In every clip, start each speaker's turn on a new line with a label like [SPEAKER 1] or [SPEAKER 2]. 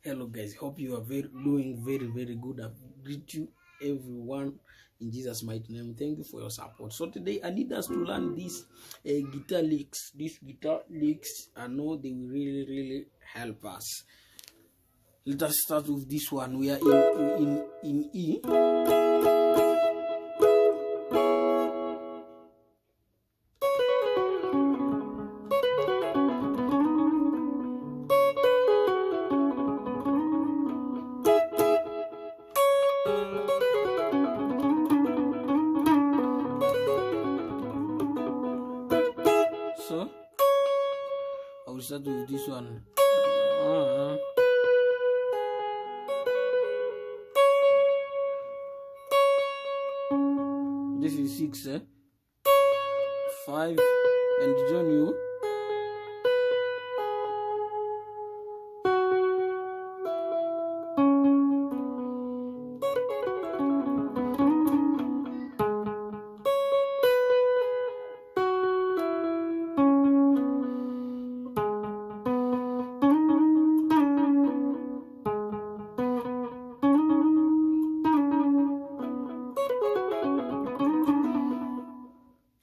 [SPEAKER 1] Hello guys, hope you are doing very good. I greet you everyone in Jesus mighty name. Thank you for your support. So today I need us to learn these guitar licks. These guitar licks, I know they will really help us. Let us start with this one. We are in E. So I will start with this one. This is 6, 5, and join you.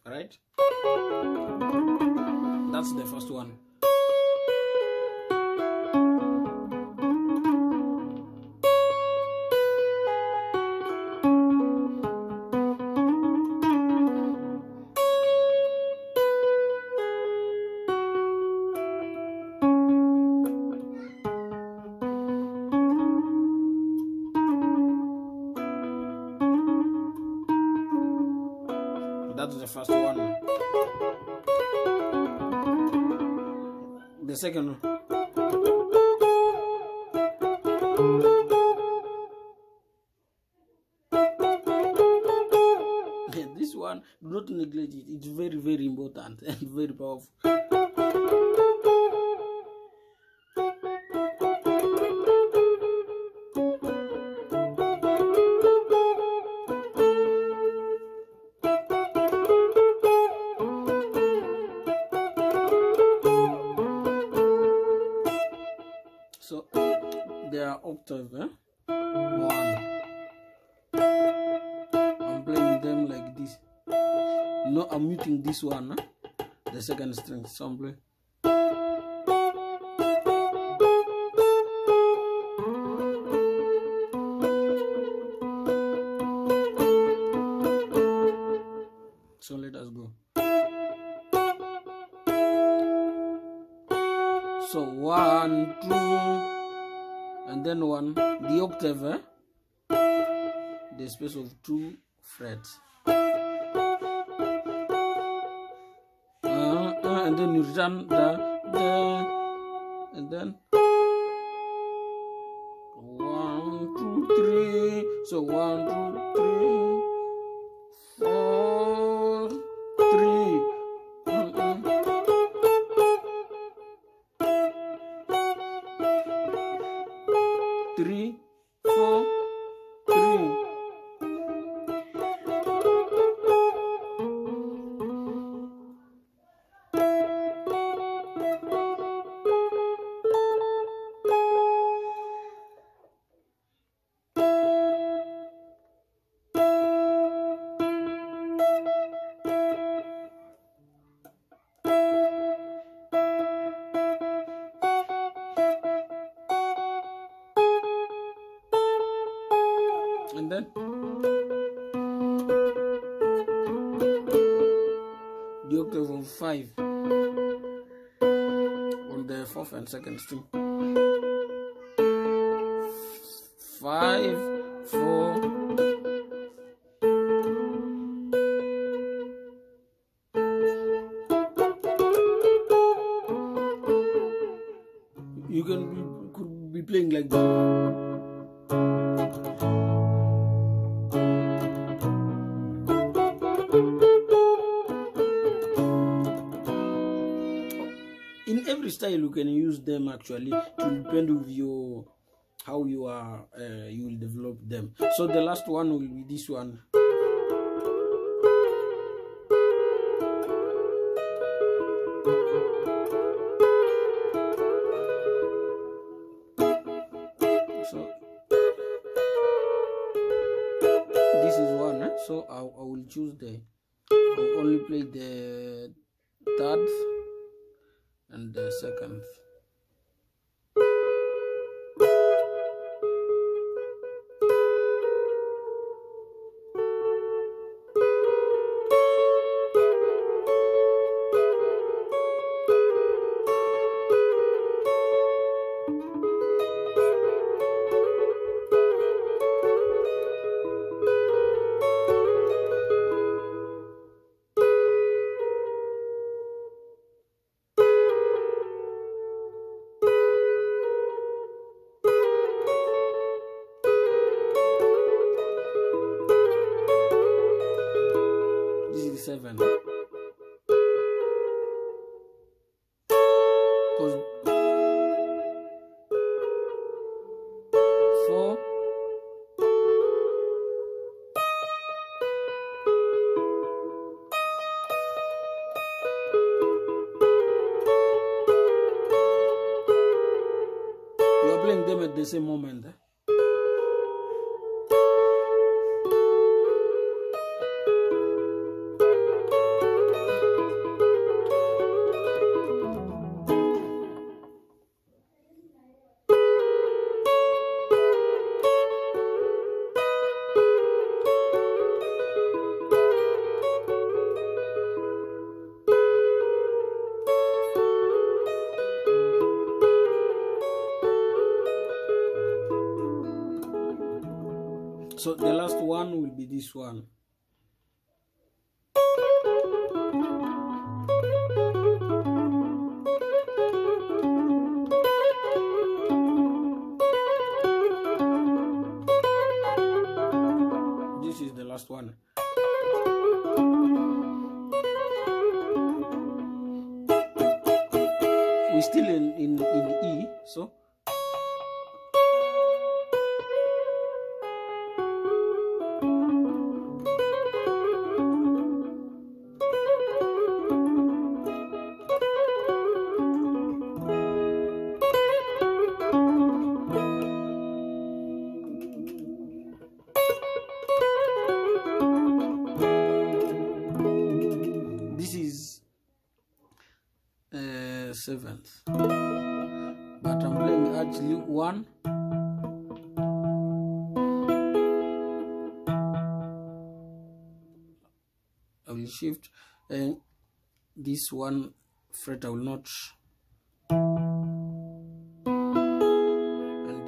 [SPEAKER 1] Right? That's the first one. That's the first one. The second one. This one, do not neglect it. It's very important and very powerful. So there are octaves, 1. I'm playing them like this. No, I'm muting this one, the second string. So I'm playing. So let us go. So 1, 2, and then 1. The octave, the space of 2 frets, and then you return the, and then 1, 2, 3. So 1, 2, 3, 4, 3. 3, 4, 3. And then the octave of 5 on the 4th and 2nd string. 5, 4. You could be playing like that. In every style you can use them actually. It will depend with your how you are you will develop them. So the last one will be this one. So this is one, so I will choose I will only play the third and the second. This is 7. Because 4, you are playing them at the same moment. So the last one will be this one. This is the last one. We're still in E, so this is 7th, but I'm playing actually 1. I will shift, and this one fret I will not, and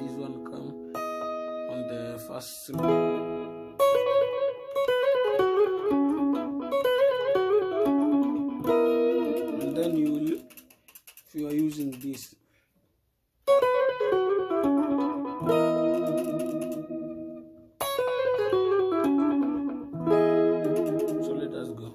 [SPEAKER 1] this one come on the first string. Then you will, if you are using this, so let us go.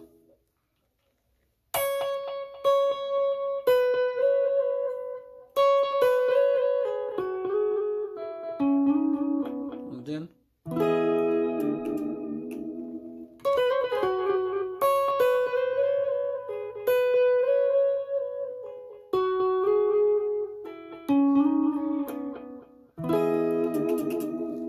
[SPEAKER 1] And then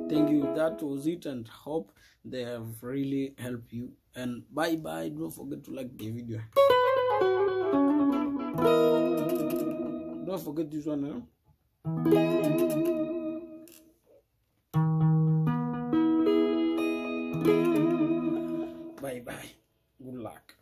[SPEAKER 1] thank you. That was it, and hope they have really helped you. And bye bye. Don't forget to like the video. Don't forget this one. Bye bye. Good luck.